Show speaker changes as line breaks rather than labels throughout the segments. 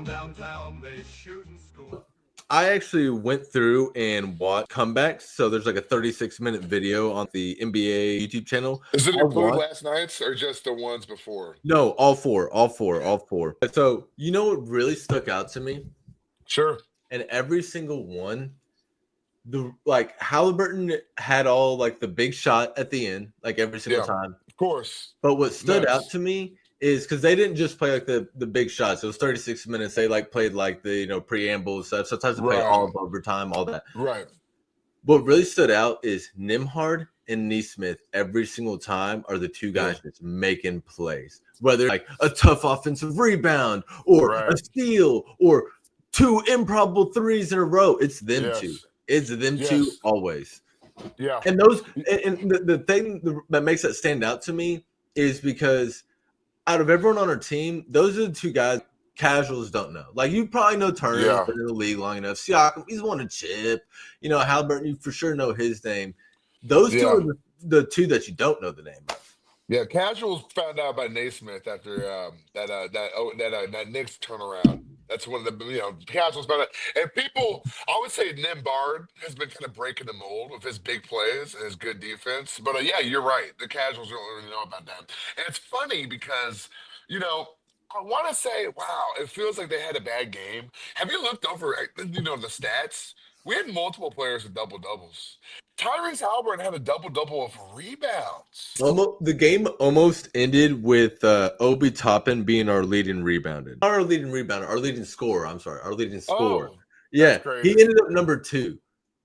From downtown, they shoot and school.
I actually went through and watched comebacks. So there's like a 36-minute video on the NBA YouTube channel.
Does it
I
include
watched.
last night's or just the ones before?
No, all four, all four, all four. So you know what really stuck out to me?
Sure.
And every single one, the like Halliburton had all like the big shot at the end, like every single
Yeah.
time.
Of course.
But what stood
Nice.
out to me is because they didn't just play like the big shots. It was 36 minutes. They like played like the preamble and stuff. Sometimes they played all of overtime, all that.
Right.
What really stood out is Nimhard and Neesmith every single time are the two guys that's making plays. Whether like a tough offensive rebound or a steal or two improbable threes in a row. It's them two. It's them two always.
Yeah.
And those and the thing that makes that stand out to me is because out of everyone on our team, those are the two guys casuals don't know. Like you probably know Turner, been in the league long enough. Siakam, he's won a chip. Halliburton, you for sure know his name. Those two are the two that you don't know the name of.
Yeah, casuals found out about Naismith after that Knicks turnaround. That's one of the casuals found out. And people, I would say Nimbard has been kind of breaking the mold with his big plays and his good defense. But yeah, you're right. The casuals don't really know about that. And it's funny because I want to say, wow, it feels like they had a bad game. Have you looked over, the stats? We had multiple players with double-doubles. Tyrese Halliburton had a double-double of rebounds.
The game almost ended with Obi Toppin being our leading rebounder. Not our leading rebounder, our leading scorer. I'm sorry, our leading scorer. Yeah, he ended up number 2.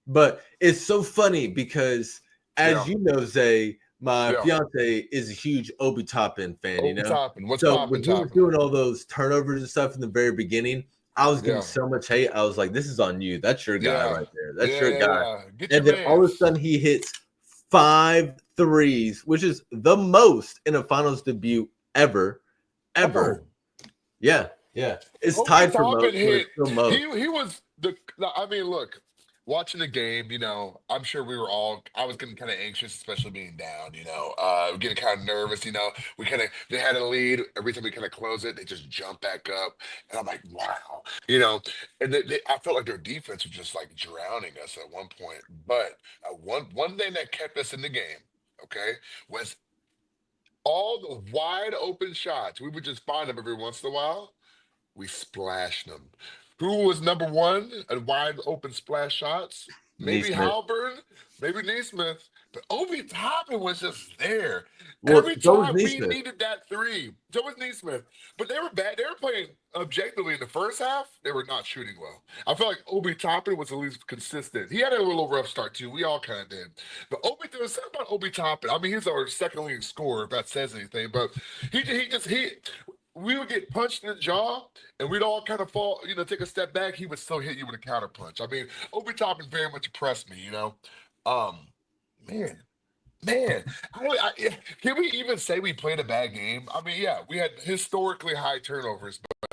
But it's so funny because, as you know, Zay, my fiance is a huge Obi Toppin fan.
Toppin. What's
so
Toppin?
When he was doing all those turnovers and stuff in the very beginning, I was getting so much hate. I was like, "This is on you. That's your guy right there. That's your guy." And then all of a sudden, he hits 5 threes, which is the most in a finals debut ever. Yeah. It's tied for most.
He was look. Watching the game, I'm sure I was getting kind of anxious, especially being down, getting kind of nervous, they had a lead. Every time we kind of close it, they just jump back up. And I'm like, wow, and I felt like their defense was just like drowning us at one point. But one thing that kept us in the game, was all the wide open shots. We would just find them every once in a while. We splashed them. Who was number 1 at wide open splash shots? Maybe Halliburton, maybe Neesmith, but Obi Toppin was just there. Every time we needed that 3. So was Neesmith. But they were bad. They were playing objectively in the first half. They were not shooting well. I feel like Obi Toppin was at least consistent. He had a little rough start too. We all kind of did. But there was something about Obi Toppin. I mean, he's our second leading scorer, if that says anything. But we would get punched in the jaw, and we'd all kind of fall, take a step back. He would still hit you with a counter punch. I mean, Obi Toppin very much impressed me, Man. Can we even say we played a bad game? I mean, yeah, we had historically high turnovers, but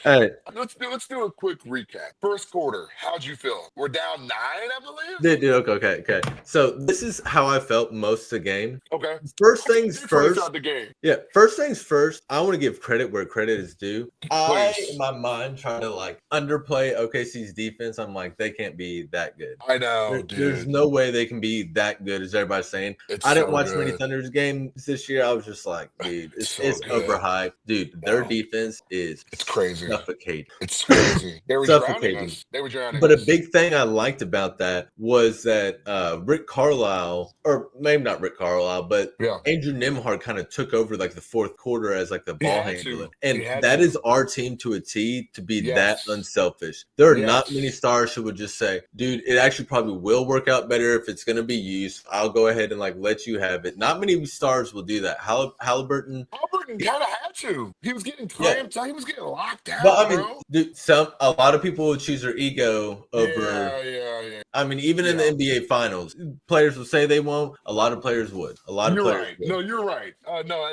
Hey,
let's do a quick recap. First quarter, how'd you feel? We're down 9, I believe.
Dude, okay. So this is how I felt most of the game.
Okay.
First things first.
The game.
Yeah. First things first. I want to give credit where credit is due. I, in my mind, trying to like underplay OKC's defense. I'm like, they can't be that good.
I know, dude.
There's no way they can be that good as everybody's saying. I didn't watch many Thunder's games this year. I was just like, dude, it's overhyped. Dude, their defense is
crazy.
Suffocating.
It's crazy. They were drowning us. But
a big thing I liked about that was that Rick Carlisle, or maybe not Rick Carlisle, but Andrew Nimhard kind of took over like the fourth quarter as like the ball handler. And that is our team to a T, to be that unselfish. There are not many stars who would just say, dude, it actually probably will work out better if it's going to be used. I'll go ahead and like let you have it. Not many stars will do that. Halliburton
kind of had to. He was getting clamped. He was getting locked down.
But I mean, dude, a lot of people would choose their ego over.
Yeah.
I mean, even in the NBA Finals, players will say they won't. A lot of players would.
You're right. No, you're right.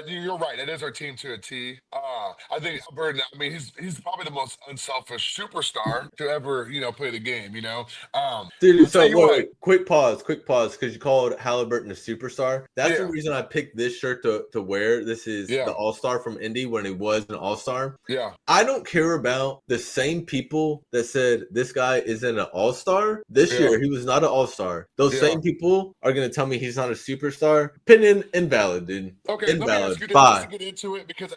You're right. It is our team to a T. I think Burden. I mean, he's probably the most unselfish superstar to ever play the game.
Dude. So quick pause, because you called Halliburton a superstar. That's the reason I picked this shirt to wear. This is the All-Star from Indy when he was an All-Star.
Yeah.
I don't care care about the same people that said this guy isn't an all-star this year. He was not an all-star. Those same people are going to tell me he's not a superstar. Opinion invalid, dude.
Okay,
invalid.
let me ask you this just to get into it, because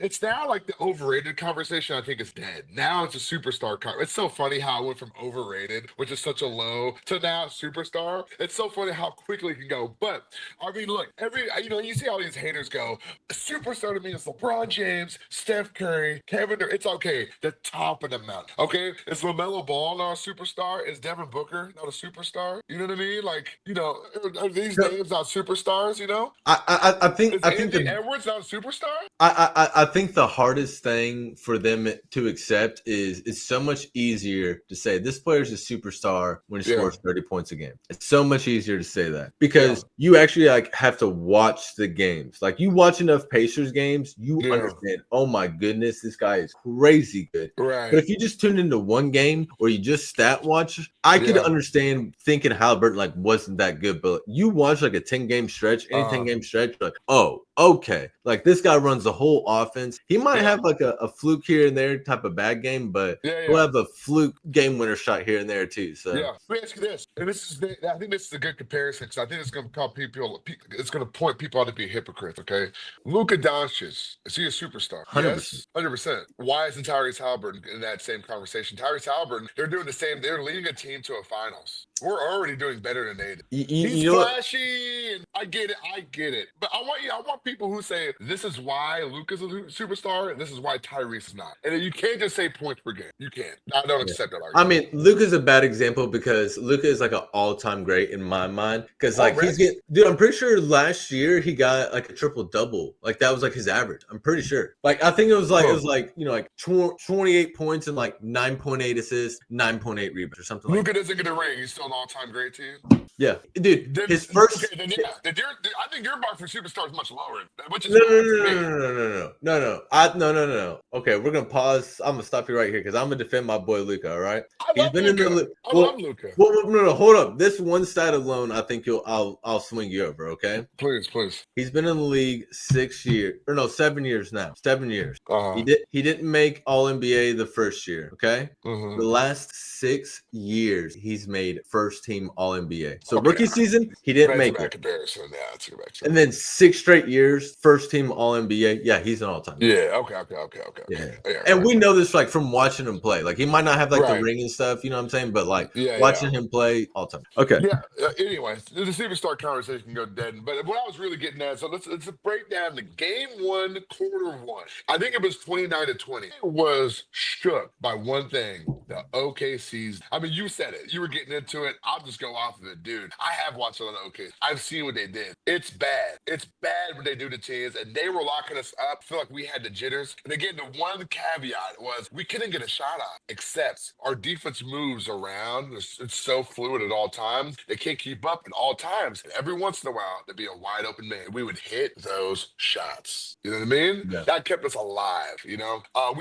it's now like the overrated conversation. I think is dead. Now it's a superstar. It's so funny how it went from overrated, which is such a low, to now superstar. It's so funny how quickly it can go. But I mean, look, you see all these haters go, a superstar to me is LeBron James, Steph Curry, Kevin Durant. It's okay, the top of the mountain. Okay, is LaMelo Ball not a superstar? Is Devin Booker not a superstar? You know what I mean? Like, are these names not superstars?
I think
is Anthony Edwards not a superstar?
I think the hardest thing for them to accept is it's so much easier to say this player's a superstar when he scores 30 points a game. It's so much easier to say that because you actually like have to watch the games. Like you watch enough Pacers games, you understand, oh my goodness, this guy is crazy good.
Right.
But if you just tune into one game or you just stat watch, I could understand thinking Halliburton like wasn't that good. But you watch like a 10-game stretch, any 10-game stretch, like, oh, okay. Like this guy runs the whole offense. He might have like a fluke here and there type of bad game, but he'll have a fluke game winner shot here and there too. So
let me ask you this, and I think this is a good comparison because I think it's going to call people. It's going to point people out to be hypocrites. Okay, Luka Doncic, is he a superstar?
100%.
Yes, 100%. Why isn't Tyrese Halliburton in that same conversation? Tyrese Halliburton, they're doing the same. They're leading a team to a finals. We're already doing better than they did. He's flashy, and I get it. But I want people who say this is why Luka's a superstar, and this is why Tyrese is not. And you can't just say points per game. You can't. I don't accept that argument.
I mean, Luka's a bad example because Luka is like an all-time great in my mind. Because like dude, I'm pretty sure last year he got like a triple-double. Like that was like his average. I'm pretty sure. Like I think it was like 28 points and like 9.8 assists, 9.8 rebounds or something.
Luka doesn't get a ring. He's still an all-time great to you?
Yeah, dude. His first.
Okay, I think your bar for superstar is much lower. Which is
No. Okay, we're gonna pause. I'm gonna stop you right here because I'm gonna defend my boy Luka. All right.
I love Luka.
Well, no, hold up. This one stat alone, I think I'll swing you over. Okay.
Please.
He's been in the league 7 years now. 7 years. He didn't make All NBA the first year. Okay. The last 6 years, he's made first team All NBA. So rookie season, he didn't make it.
Comparison. Yeah, that's a good comparison.
And then 6 straight years, first team All NBA. Yeah, he's an all-time.
Yeah. Okay.
Yeah. And we know this like from watching him play. Like he might not have like the ring and stuff, you know what I'm saying? But like watching him play all time. Okay.
Yeah. Anyway, the superstar conversation can go dead. But what I was really getting at, so let's break down the game 1, quarter 1. I think it was 29-20. It was shook by one thing: the OKC's. I mean, you said it. You were getting into it. I'll just go off of it, dude. I have watched a lot of OKC. I've seen what they did. It's bad. It's bad what they do to teams, and they were locking us up. I feel like we had the jitters. And again, the one caveat was we couldn't get a shot on, except our defense moves around. It's so fluid at all times. They can't keep up at all times. And every once in a while, there'd be a wide open man. We would hit those shots. You know what I mean? Yeah. That kept us alive, We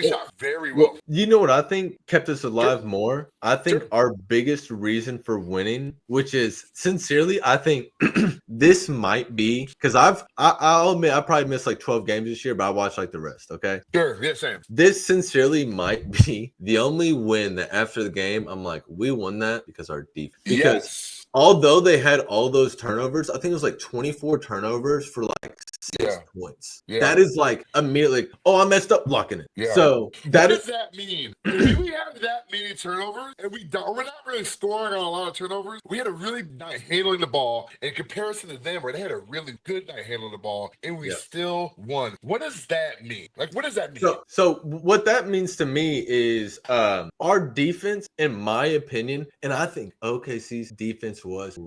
shot very well.
You know what I think kept us alive more? I think our biggest reason for winning, which is sincerely, I think this might be because I'll admit I probably missed like 12 games this year, but I watched like the rest. Okay.
Sure. Yeah, same.
This sincerely might be the only win that after the game, I'm like, we won that because our defense. Because although they had all those turnovers, I think it was like 24 turnovers for like 6 points. Yeah. That is like immediately, I messed up blocking it. Yeah. So
what does that mean? If we have that many turnovers and we're not really scoring on a lot of turnovers, we had a really night handling the ball in comparison to them where they had a really good night handling the ball and we still won. What does that mean? Like, what does that mean?
So what that means to me is our defense, in my opinion, and I think OKC's defense was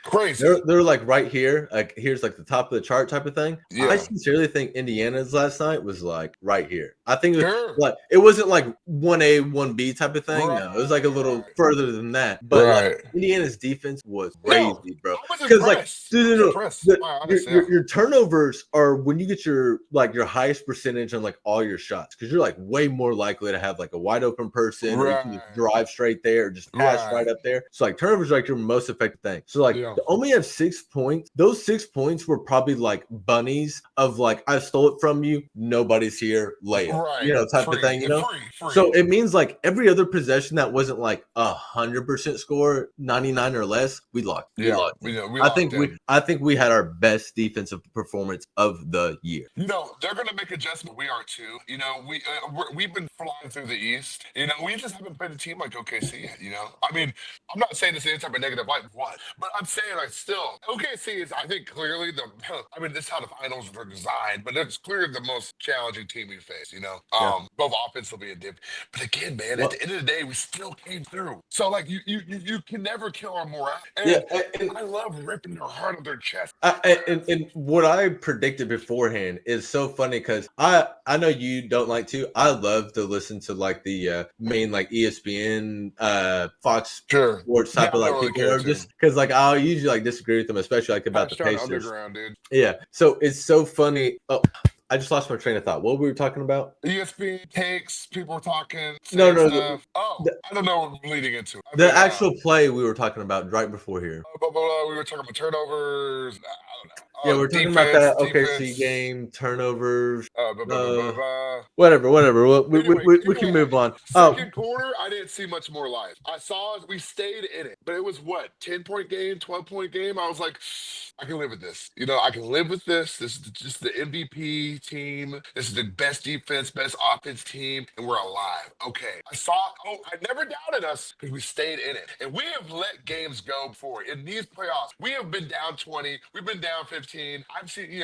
crazy. They're like right here, like here's like the top of the chart type of thing. Yeah. I sincerely think Indiana's last night was like right here. I think it was like it wasn't like 1A, 1B type of thing. No, it was like a little further than that. But like, Indiana's defense was crazy, bro. Because like, your turnovers are when you get your highest percentage on like all your shots, because you're like way more likely to have like a wide open person, or you can just drive straight there, or just pass right up there. So like turnovers are like your most effective affected thing. So like to only have 6 points, those 6 points were probably like bunnies of like, I stole it from you, nobody's here, lay it,
right,
type of thing, free. So it means like every other possession that wasn't like 100% score, 99 or less, we locked.
Yeah,
we I think we had our best defensive performance of the year.
They're gonna make adjustment. We are too. We've been flying through the East. We just haven't played a team like OKC yet. I mean, I'm not saying this in any type of negative light, but I'm saying like still, OKC is, I think, clearly I mean, this is how the finals are designed, but it's clearly the most challenging team we face. Both offensively and defensively. But again, man, at the end of the day, we still came through. So like, you can never kill our morale. And I love ripping their heart of their chest.
And what I predicted beforehand is so funny because I know you don't like to. I love to listen to like the main like ESPN, Fox Sports type of like people, just because like I'll usually like disagree with them, especially like about the Pacers.
Underground, dude.
Yeah, so it's so funny. Oh, I just lost my train of thought. What were we talking about?
ESPN takes, people were talking.
No.
I don't know what we're leading into.
The actual play we were talking about right before here.
We were talking about turnovers. I don't know.
Yeah, we're talking about that OKC game, turnovers, whatever. We can move on.
Second quarter, I didn't see much more life. I saw we stayed in it, but it was 10-point game, 12-point game. I was like, I can live with this. I can live with this. This is just the MVP team. This is the best defense, best offense team, and we're alive. Okay. I never doubted us because we stayed in it. And we have let games go before. In these playoffs, we have been down 20. We've been down 15. I've seen,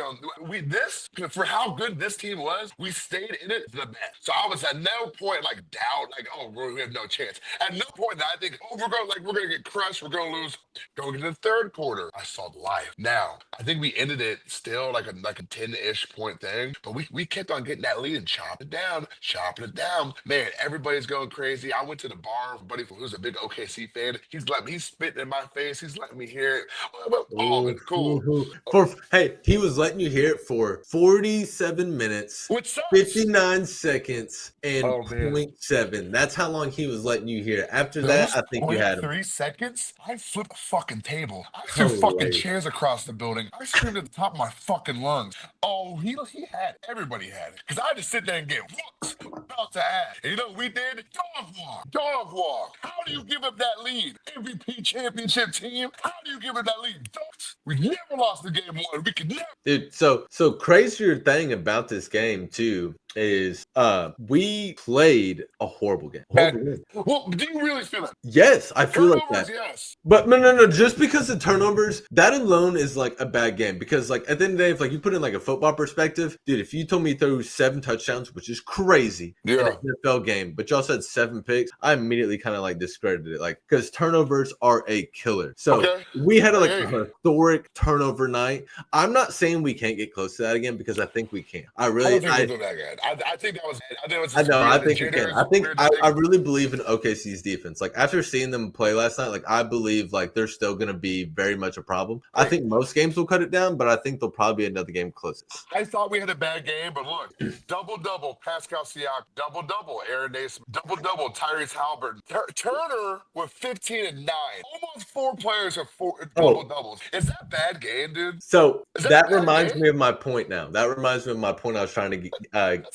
for how good this team was, we stayed in it the best. So I was at no point like doubt, like, we have no chance. At no point that I think, we're gonna get crushed, we're gonna lose. Going into the third quarter, I saw the life. Now, I think we ended it still like a 10-ish point thing, but we kept on getting that lead and chopping it down. Man, everybody's going crazy. I went to the bar with a buddy who's a big OKC fan. He's spitting in my face. He's letting me hear it. Cool.
Hey, he was letting you hear it for 47 minutes, 59 seconds, and 0.7. That's how long he was letting you hear it. After that, I think you had him.
3 seconds? I flipped a fucking table. I threw fucking chairs across the building. I screamed at the top of my fucking lungs. He had it. Everybody had it. Because I had to sit there and get whoops about to add. And you know what we did? Dog walk. How do you give up that lead? MVP championship team? How do you give up that lead? We never lost the game one. We could never.
Dude, so crazier thing about this game too is we played a horrible game.
Well, do you really feel it?
Yes, I feel like that.
Yes.
But no. Just because of turnovers, that alone is like a bad game. Because like at the end of the day, if like you put in like a football perspective, dude, if you told me throw 7 touchdowns, which is crazy in an NFL game, but y'all said 7 picks, I immediately kind of like discredited it. Like because turnovers are a killer. So we had a historic turnover night. I'm not saying we can't get close to that again because I think we can. I don't think we'll do that again.
I think that was.
I think we can. I really believe in OKC's defense. Like after seeing them play last night, like I believe like they're still going to be very much a problem. I think most games will cut it down, but I think there'll probably be another game closest.
I thought we had a bad game, but look, double Pascal Siak, double Aaron Naismith, double Tyrese Halliburton, Turner with 15 and 9. Almost 4 players have doubles. Is that a bad game, dude?
So that reminds me of my point now. That reminds me of my point I was trying to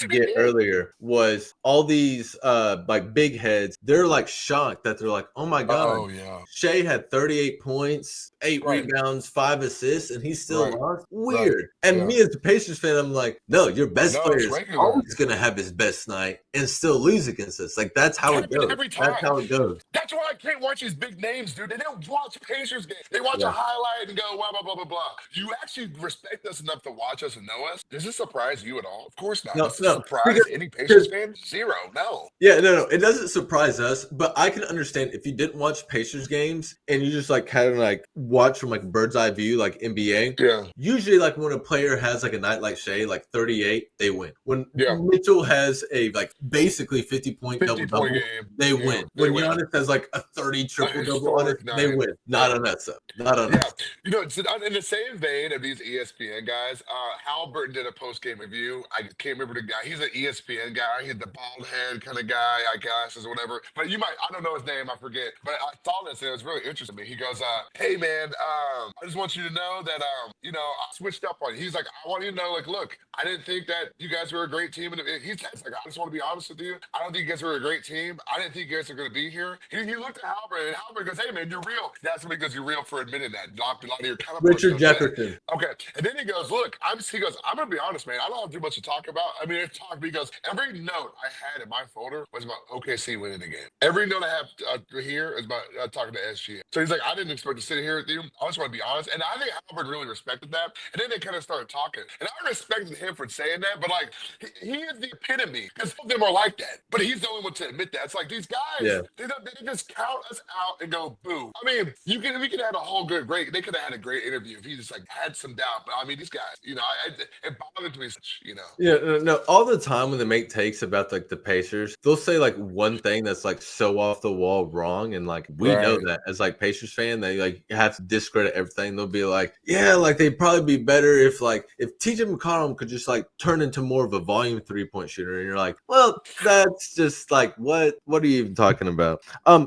get earlier was all these like big heads, they're like shocked that they're like, oh my god, Shea had 38 points, 8 rebounds, 5 assists, and he's still lost. Weird. And me as a Pacers fan, I'm like, no, your best player is always gonna have his best night and still lose against us. Like that's how it goes. That's how it goes.
That's why I can't watch these big names, dude. They don't watch Pacers games. They watch a highlight and go blah blah. You actually respect us enough to watch us and know us? Does this surprise you at all? Of course not. Does this surprise any Pacers fan? Zero. No.
Yeah, no. It doesn't surprise us, but I can understand if you didn't watch Pacers games and you just like kind of like watch from like bird's eye view, like NBA.
Yeah.
Usually, like when a player has like a night like Shea, like 38, they win. When Mitchell has a like basically 50-point double game, they win. When Giannis has like a 30 triple-double on it, they win. Not on that stuff. Not on that.
You know, in the same vein of these ESPN guys, Halliburton did a post-game review. I can't remember guy. He's an ESPN guy. He's the bald head kind of guy, I guess, or whatever. But I don't know his name, I forget. But I saw this and it was really interesting to me. He goes, hey man, I just want you to know that, I switched up on you. He's like, I want you to know, like, look, I didn't think that you guys were a great team. And he's like, I just want to be honest with you. I don't think you guys were a great team. I didn't think you guys are going to be here. He looked at Halbert and Halbert goes, hey man, you're real. That's when he goes, you're real for admitting that. Not a lot of your counterparts
Richard Jefferson.
okay. And then he goes, look, I'm going to be honest, man. I don't have too much to talk about. I mean, it's talk because every note I had in my folder was about OKC winning the game. Every note I have here is about talking to SG. So he's like, I didn't expect to sit here with you. I just want to be honest. And I think Halbert really respected that. And then they kind of started talking. And I respected him for saying that, but like, he is the epitome because some of them are like that. But he's the only one to admit that. It's like these guys, they just count us out and go, boo. I mean, we could have had a whole great, they could have had a great interview if he just like had some doubt. But I mean, these guys, it bothered me,
Yeah, no, all the time when they make takes about like the Pacers, they'll say like one thing that's like so off the wall wrong, and like we know that as like Pacers fan, they like have to discredit everything. They'll be like, yeah, like they'd probably be better if TJ McConnell could just like turn into more of a volume 3-point shooter, and you're like, well, that's just like what are you even talking about?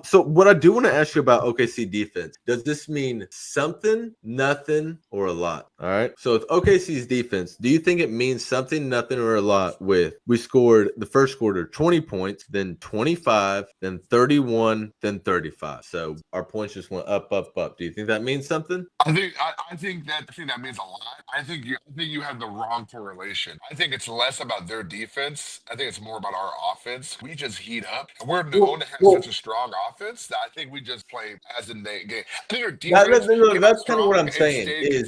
So what I do want to ask you about OKC defense, does this mean something, nothing, or a lot? All right. So with OKC's defense, do you think it means something, nothing, or a lot? With we scored the first quarter 20 points, then 25, then 31, then 35. So our points just went up. Do you think that means something?
I think that means a lot. I think you have the wrong correlation. I think it's less about their defense. I think it's more about our offense. We just heat up. And we're known to have such a strong offense that I think we just play as in the game. I think our defense
that's kind of what I'm saying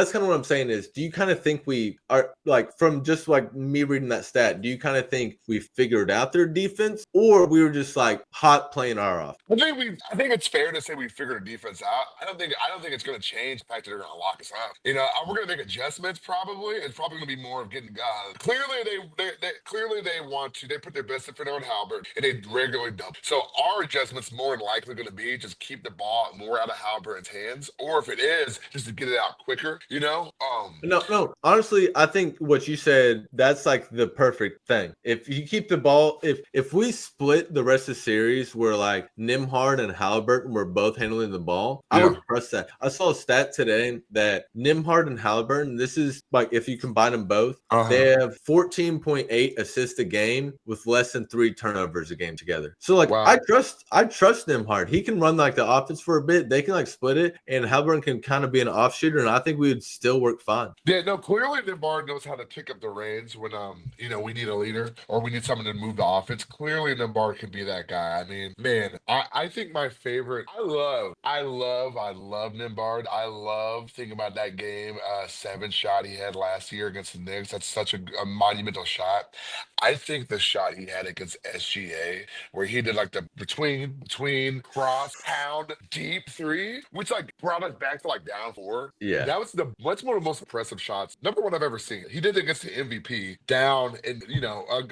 that's kind of what I'm saying is, do you kind of think we are like, from just like me reading that stat, do you kind of think we figured out their defense, or we were just like hot playing our off?
I think it's fair to say we figured our defense out. I don't think it's going to change the fact that they're going to lock us up. We're going to make adjustments probably. It's probably going to be more of getting clearly they want to. They put their best defender on Halbert, and they regularly dump. So our adjustments more than likely going to be just keep the ball more out of Halbert's hands, or if it is, just to get it out quicker.
No. Honestly, I think what you said, that's like the perfect thing. If you keep the ball, if we split the rest of the series where like Nembhard and Halliburton were both handling the ball, I would trust that. I saw a stat today that Nembhard and Halliburton, this is like if you combine them both, they have 14.8 assists a game with less than 3 turnovers a game together. So like I trust Nembhard. He can run like the offense for a bit. They can like split it, and Halliburton can kind of be an off shooter, and I think we would still work fine.
Yeah, no, clearly Nembhard knows how to pick up the reins when we need a leader or we need someone to move the offense. Clearly Nembhard can be that guy. I mean, man, I think my favorite, I love Nembhard. I love thinking about that game 7 shot he had last year against the Knicks. That's such a monumental shot. I think the shot he had against SGA where he did like the between cross pound deep 3, which like brought us back to like down 4.
Yeah,
that was one of the most impressive shots. Number one I've ever seen. He did it against the MVP down and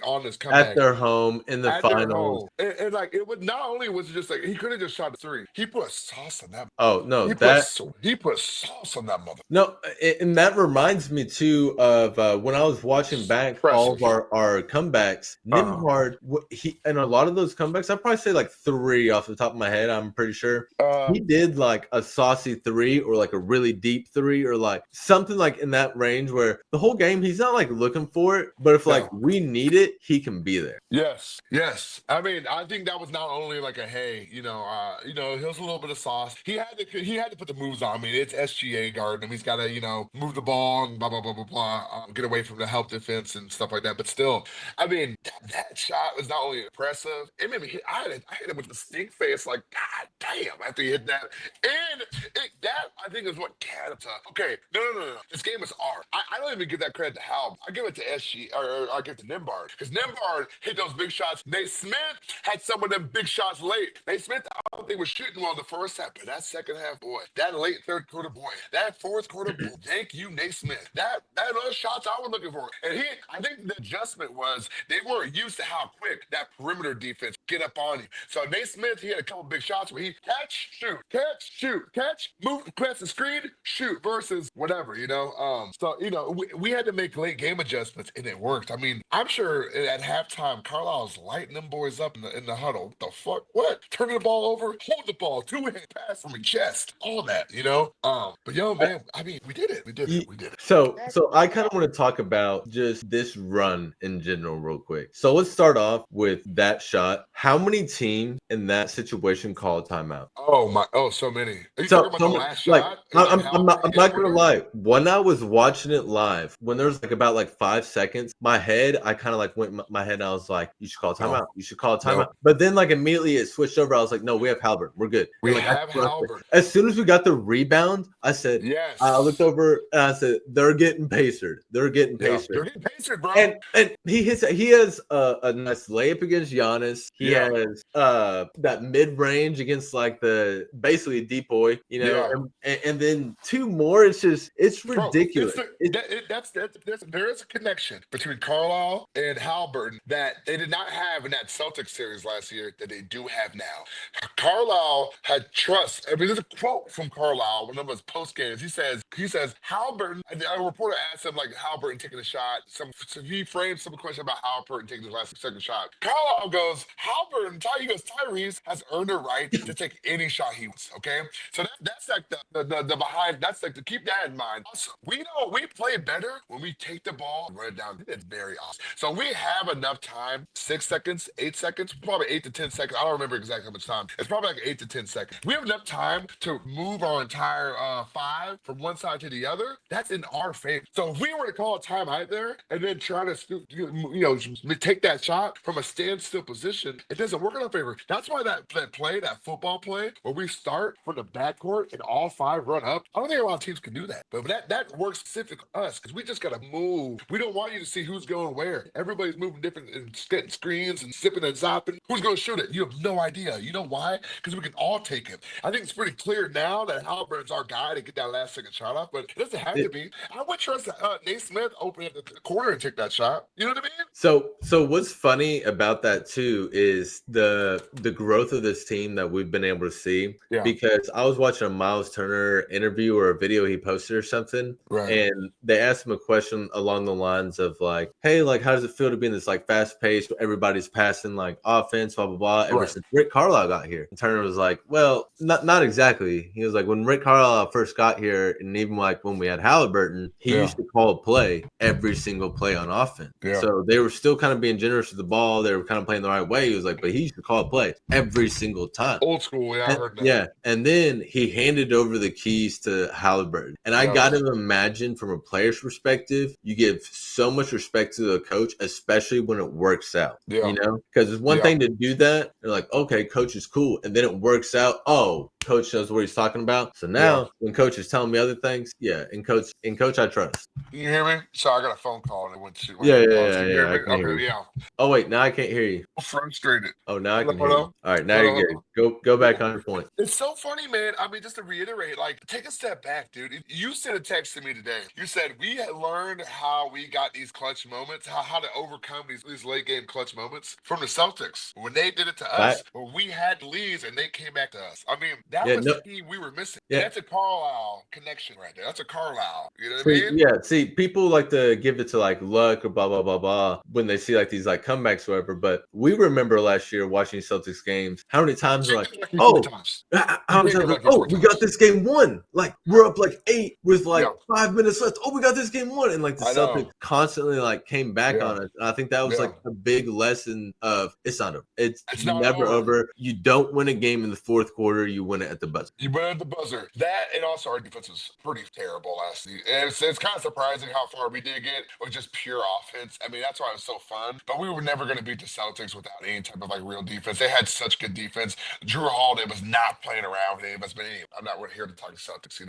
on his comeback
at their home in the finals.
And like it would not only was it just like he could have just shot a 3. He put a sauce on that.
Oh no,
he put sauce on that mother.
No, and that reminds me too of when I was watching back all of our comebacks. Nembhard, he and a lot of those comebacks, I'd probably say like 3 off the top of my head. I'm pretty sure he did like a saucy 3 or like a really deep 3 or like something like in that range where the whole game he's not like looking for it, but if like we need it, he can be there.
Yes. I mean, I think that was not only like a hey, he was a little bit of sauce. He had to put the moves on. I mean, it's SGA guarding him. He's got to move the ball and blah blah blah blah blah. Get away from the help defense and stuff like that. But still, I mean, that shot was not only impressive. It made me I hit him with the stink face. Like, God damn! After he hit that, and that I think is what Canada. Okay, no. This game is art. I don't even give that credit to Hal. I give it to SG or I give it to Nembhard because Nembhard hit those big shots. Nate Smith had some of them big shots late. Nate Smith, I don't think was shooting well in the first half, but that second half, boy, that late third quarter, boy, that fourth quarter, boy, thank you, Nate Smith. That those shots I was looking for, and I think the adjustment was they weren't used to how quick that perimeter defense get up on you. So Nate Smith, he had a couple big shots where he catch, shoot, move, press the screen, shoot versus whatever, So we had to make late game adjustments, and it worked. I mean, I'm sure at halftime, Carlisle's lighting them boys up in the huddle. What the fuck? What? Turning the ball over, hold the ball, two-hand pass from your chest, all that, But yo, man, I mean, we did it. We did it.
So I kind of want to talk about just this run in general real quick. So let's start off with that shot. How many teams in that situation call a timeout?
So many. Are you
So,
talking about the last
like,
shot?
I'm not gonna lie. When I was watching it live, when there was like about like 5 seconds, my head, I kind of like went my head and I was like, you should call a timeout. You should call a timeout. But then like immediately it switched over. I was like, no, we have Halbert. We're good.
We
like,
have Halbert.
As soon as we got the rebound, I said,
yes.
I looked over and I said, they're getting pacered. They're getting pacered.
They're getting pacered, bro.
And he has a nice layup against Giannis. He has that mid range against like the basically Depoy, and then two more. It's ridiculous.
There is a connection between Carlisle and Halliburton that they did not have in that Celtics series last year that they do have now. Carlisle had trust. I mean, there's a quote from Carlisle, one of his post games. He says Halliburton. A reporter asked him like Halliburton taking a shot. He framed some question about Halliburton taking the second shot. Carlisle goes, Halliburton. He goes, Tyrese has earned a right to take any shot he wants. Okay, so that's like the behind. That's like to keep that in mind. Also, we play better when we take the ball and run it down. It's very awesome. So we have enough time. 6 seconds, 8 seconds, probably 8 to 10 seconds. I don't remember exactly how much time. It's probably like 8 to 10 seconds. We have enough time to move our entire 5 from one side to the other. That's in our favor. So if we were to call a timeout there and then try to take that shot from a standstill position, it doesn't work in our favor. That's why that football play where we start from the backcourt and all 5 run up. I don't think a lot of teams can do that, but that works specific to us because we just gotta move. We don't want you to see who's going where. Everybody's moving different and getting screens and zipping and zapping. Who's gonna shoot it? You have no idea. You know why? Because we can all take it. I think it's pretty clear now that Halliburton's our guy to get that last second shot off, but it doesn't have to be. I would trust Nate Smith open at the corner and take that shot. You know what I mean?
So what's funny about that too is the growth of this team that we've been able to see. Yeah. Because I was watching a Miles Turner interview or a video he posted or something, and they asked him a question along the lines of like, "Hey, like, how does it feel to be in this like fast paced, everybody's passing like offense, blah blah blah, ever since Rick Carlisle got here?" And Turner was like, "Well, not exactly." He was like, "When Rick Carlisle first got here, and even like when we had Halliburton, he used to call a play every single play on offense. So they were still kind of being generous with the ball. They were kind of playing the right way." He was like, "But he used to call a play every single time."
Old school, I heard that.
Yeah, and then he handed over the keys to Halliburton. And I got to imagine from a player's perspective, you give so much respect to the coach, especially when it works out. Because it's one thing to do that. They're like, okay, coach is cool. And then it works out. Oh, coach knows what he's talking about. So now when coach is telling me other things, in coach I trust.
Can you hear me? Sorry, I got a phone call and it went to
Yeah. Oh wait, now I can't hear you.
I'm frustrated.
Oh, now I can hear you. All right, now you're good. Go back on your point.
It's so funny, man. I mean, just to reiterate, like, take a step back, dude. You sent a text to me today. You said we had learned how we got these clutch moments, how to overcome these late game clutch moments from the Celtics when they did it to us, when we had leads and they came back to us. I mean, that was the key we were missing. Yeah. That's a Carlisle connection right there. That's a Carlisle. You know what I mean?
Yeah. See, people like to give it to like luck or blah blah blah blah when they see like these like comebacks or whatever. But we remember last year watching Celtics games, how many times we're like, we got this game won. Like we're up like 8 with like 5 minutes left. Oh, we got this game won, and like the Celtics constantly like came back on us. And I think that was like a big lesson of it's not over. It's never over. You don't win a game in the fourth quarter. You win it at the buzzer.
You win at the buzzer. That and also our defense was pretty terrible last season. It's kind of surprising how far we did get with just pure offense. I mean, that's why it was so fun. But we were never going to beat the Celtics without any type of like real defense. They had such good defense. Drew Holiday was not playing around with anybody. But anyway, I'm not here to talk Celtics,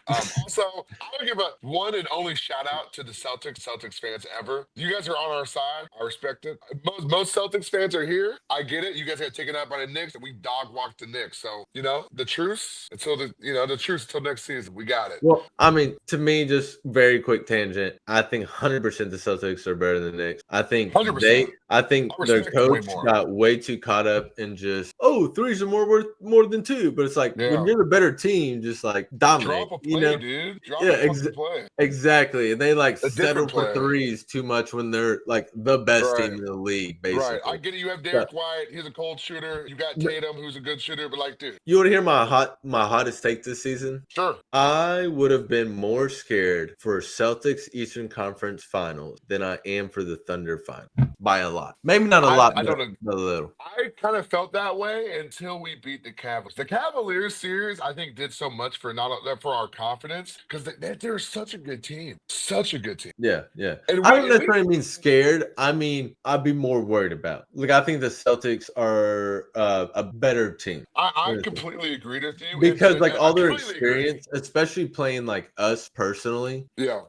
Also, I'm going to give a one and only shout out to the Celtics fans ever. You guys are on our side. I respect it. Most Celtics fans are here. I get it. You guys got taken out by the Knicks and we dog walked the Knicks. So, the truce until the truce until next season. We got it.
Well, I mean, to me, just very quick tangent. I think 100% the Celtics are better than the Knicks. I think
100%.
I think
I
their
respect them way
coach
more.
got way too caught up in just, threes are more than two. But it's like when you're the better team, just like dominate.
Drop a play, dude. Drop
Yeah,
a fucking play.
exactly. And they like
A different
settle for
play.
threes too much when they're like the best team in the league, basically.
Right. I get it. You have Derek White. He's a cold shooter. You got Tatum, who's a good shooter. But like, dude,
you want to hear my hottest take this season?
Sure.
I would have been more scared for Celtics Eastern Conference Finals than I am for the Thunder Final by a lot. Maybe not a lot,
I
but
don't
a little.
I kind of felt that way until we beat the Cavaliers. The Cavaliers series, I think, did so much for for our confidence because they're such a good team. Such a good team.
Yeah, yeah.
And
I don't necessarily mean scared. I mean, I'd be more worried about. Like, I think the Celtics are a better team.
I completely agree with you.
Because, like, all their
agree.
experience, especially playing, like, us personally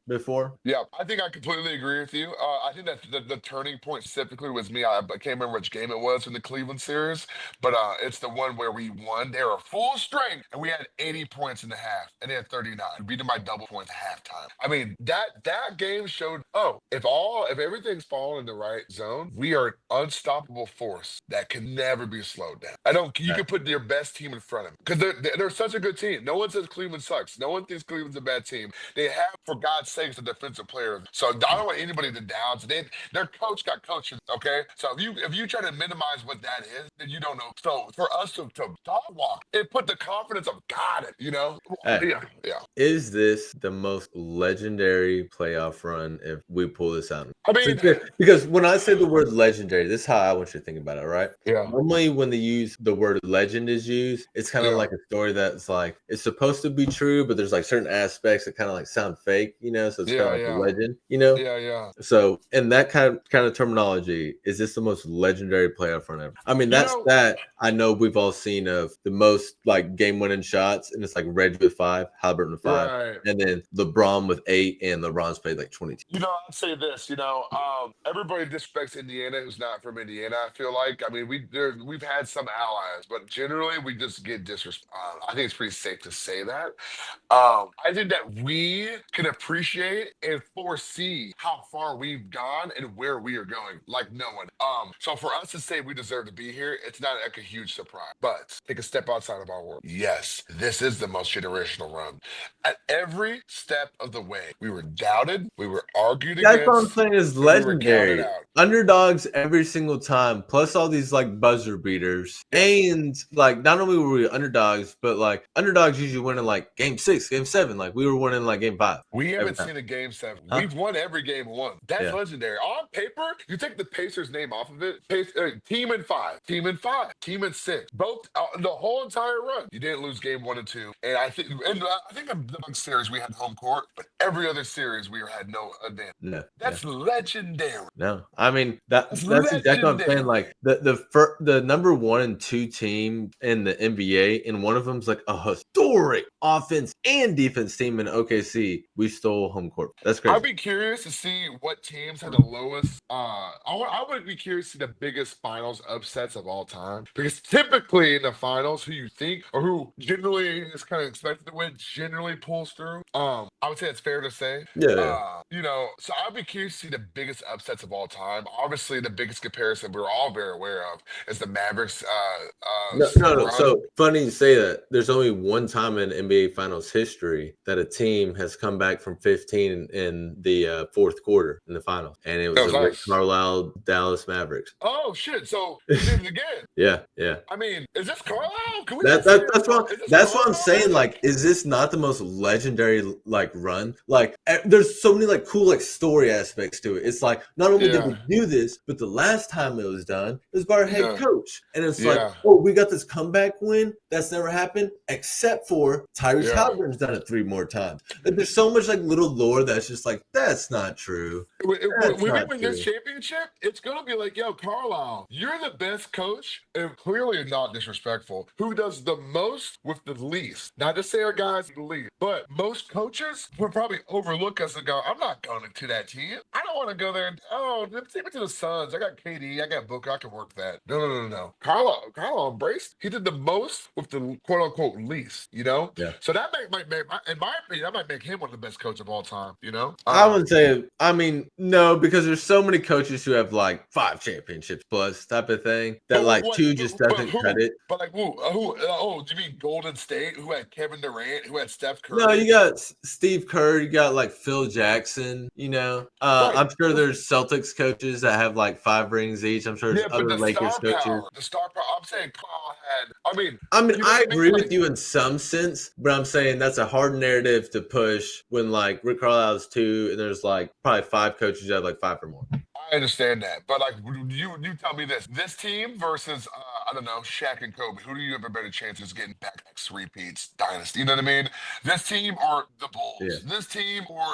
before.
Yeah, I think I completely agree with you. I think that the turning point specifically was me. I can't remember which game it was in the Cleveland series, but it's the one where we won. They were full strength, and we had 80 points in the half, and they had 39. We beat them by double points at halftime. I mean, that game showed, if everything's falling in the right zone, we are an unstoppable force that can never be slowed down. You can put your best team in front of them because they're such a good team. No one says Cleveland sucks. No one thinks Cleveland's a bad team. They have, for God's sakes, a defensive player. So I don't want anybody to doubt. Their coach got coaches, okay? So if you try to minimize what that is, then you don't know. So for us to dog walk, it put the confidence of God,
Yeah. Is this the most legendary playoff run if we pull this out?
I mean,
because when I say the word legendary, this is how I want you to think about it, right?
Yeah.
Normally, when the word legend is used, it's kind of like a story that's like it's supposed to be true, but there's like certain aspects that kind of like sound fake, So it's kind of like a legend,
Yeah.
So in that kind of terminology, is this the most legendary playoff run ever? I mean, that I know we've all seen of the most like game-winning shots, and it's like Reg with 5, Halliburton with 5, and then LeBron with 8, and LeBron's played like 22.
I'd say this. Everybody disrespects Indiana who's not from Indiana. I feel like. I mean, we've had some allies, but generally we just get disrespect. I think it's pretty safe to say that. I think that we can appreciate and foresee how far we've gone and where we are going, like no one. So for us to say we deserve to be here, it's not like a huge surprise. But take a step outside of our world. Yes, this is the most generational run. At every step of the way, we were doubted, we were argued against.
That's what I'm saying is legendary. Underdogs every single time, plus all these like buzzer beaters. And like not only were we underdogs, but like underdogs usually win in like game 6, game 7. Like we were winning like game 5.
We haven't seen a game 7. Huh? We've won every game 1. That's legendary. On paper, you take the Pacers name off of it. Team in 5, team in 5, team in 6. Both the whole entire run. You didn't lose game 1 and 2. And I think the big series we had home court, but every other series we had no advantage.
No,
that's legendary.
No, I mean that's exactly what I'm saying. Like the number 1 and 2 team in the NBA, and one of them's like a historic offense and defense team in OKC. We stole home court. That's crazy.
I'd be curious to see what teams had the lowest. I would be curious to see the biggest finals upsets of all time, because typically in the finals, who you think or who generally is kind of expected to win generally pulls through. I would say it's fair to say. So I'd be curious to see the biggest upsets of all time. Obviously, the biggest comparison we're all very aware of is the Mavericks.
No. So funny you say that. There's only one time in NBA Finals history that a team has come back from 15 in the fourth quarter in the finals, and it was the Rick Carlisle Dallas Mavericks.
Oh shit! So we did it again.
Yeah.
I mean, is this Carlisle?
That's what I'm saying. Like, is this not the most legendary like run? Like, there's so many like cool like story aspects to it. It's like not only did we do this, but the last time it was done it was by our head coach, and it's like, oh, we got this comeback win that's never happened except for Tyrese Halliburton's done it 3 more times. Like, there's so much like little lore that's just like that's not true.
When we win this championship, it's gonna be like, yo, Carlisle, you're the best coach, and clearly not disrespectful, who does the most with the least. Not to say our guys the least, but most coaches would probably overlook us and go, I'm not going to that team. I don't want to go there. Take me to the Suns. I got KD. I got Booker. I can work that. No. Carlisle embraced. he did the most with the quote unquote least.
Yeah.
So that might make, in my opinion, that might make him one of the best coaches of all time.
I would say, I mean, no, because there's so many coaches who have like 5 championships plus type of thing that like 2 just doesn't cut it.
But like who? Oh, do you mean Golden State, who had Kevin Durant, who had Steph Curry?
No, you got Steve Kerr, you got like Phil Jackson. Right. I'm sure there's Celtics coaches that have like 5 rings each. I'm sure there's other Lakers coaches.
The star power. I'm saying Carl had.
I agree with you in some sense, but I'm saying that's a hard narrative to push when like Rick Carlisle's 2 and there's like probably 5 coaches that have like 5 or more.
I understand that, but like you tell me this team versus I don't know, Shaq and Kobe. Who do you have a better chance of getting back repeats dynasty? You know what I mean? This team or the Bulls?
Yeah.
This team or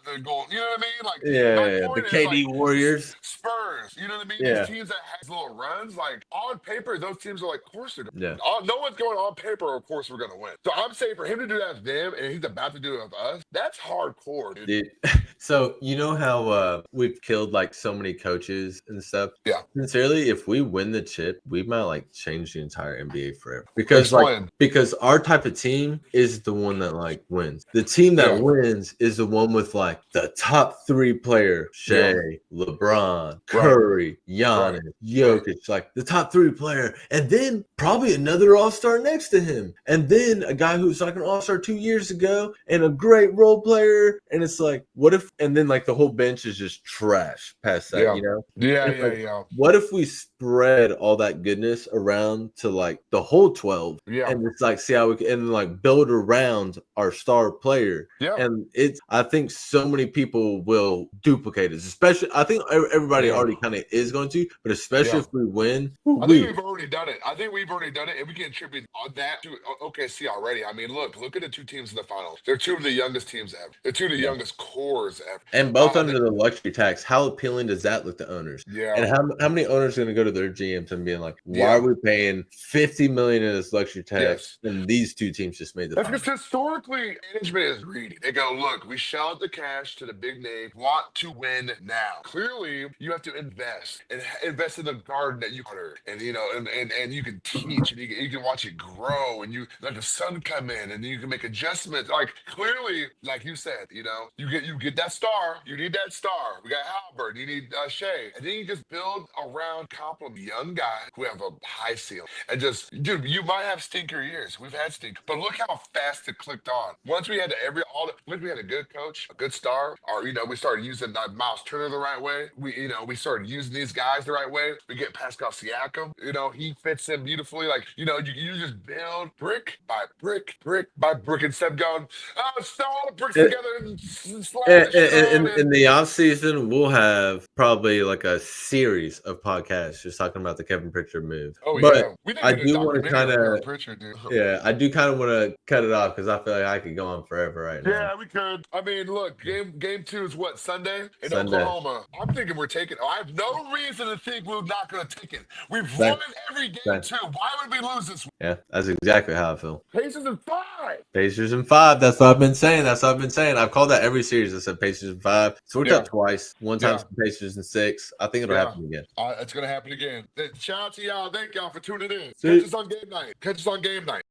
the Gold? You know what I mean? Like
the KD Warriors,
Spurs. You know what I mean?
Yeah.
These teams that have little runs, like on paper, those teams are like, of course they're gonna
Yeah.
No one's going on paper. Of course we're gonna win. So I'm saying for him to do that with them, and he's about to do it with us. That's hardcore, dude.
So you know how we've killed like so many coaches and stuff.
Yeah.
Sincerely, if we win the chip, we might like change the entire NBA forever. Because because our type of team is the one that like wins. The team that wins is the one with like the top 3 player, Shea, LeBron, Curry, Giannis, Jokic, like the top 3 player, and then probably another all-star next to him, and then a guy who's like an all-star 2 years ago and a great role player, and it's like, what if? And then like the whole bench is just trash past that, you know?
Yeah.
What if we spread all that goodness around to like the whole 12?
Yeah.
And it's like, see how we can, and like build around our star player.
Yeah.
And I think so many people will duplicate it, especially, I think everybody already kind of is going to, but especially if we win.
I think we've already done it. And we can attribute that to OKC already. I mean, look at the 2 teams in the finals. They're 2 of the youngest teams ever. They're 2 of the youngest cores ever.
And both under the luxury tax. How appealing does that look to owners?
Yeah.
And how many owners are going to go to their GMs and being like, why are we paying $50 million in this luxury tax? And these 2 teams just made the finals.
Because historically, management is greedy. They go, look, we shell out the cash to the big name, want to win now. Clearly, you have to invest and invest in the garden that you water, and and you can teach, and you can watch it grow, and you let the sun come in, and you can make adjustments. Like clearly, like you said, you get that star. You need that star. We got Halbert. You need Shea, and then you just build around compliment young guys who have a high ceiling, and just dude, you might have stinker years. We've had stink, but look how fast it clicked on. Once we had we had a good coach, a good star, or we started using Miles Turner the right way. We started using these guys the right way. We get Pascal Siakam. He fits in beautifully. Like you just build brick by brick, brick by brick, instead of going, throw all the bricks together and slap
in the off season, we'll have probably like a series of podcasts just talking about the Kevin Pritchard move.
Oh,
but
we
I do want to kind of I do kind of want to cut it off because I feel like I could go on forever right now.
Yeah, we could. I mean, look, game 2 is what, Sunday in Oklahoma. I'm thinking we're taking. I have no reason to think we're not going to take it. We've won every game too. Why would we lose this?
Yeah, that's exactly how I feel.
Pacers in 5.
Pacers in 5. That's what I've been saying. I've called that every series. I said Pacers in 5. It's worked out twice. One time Pacers in 6. I think it'll happen again.
It's going to happen again. Shout out to y'all. Thank y'all for tuning in.
See?
Catch us on game night.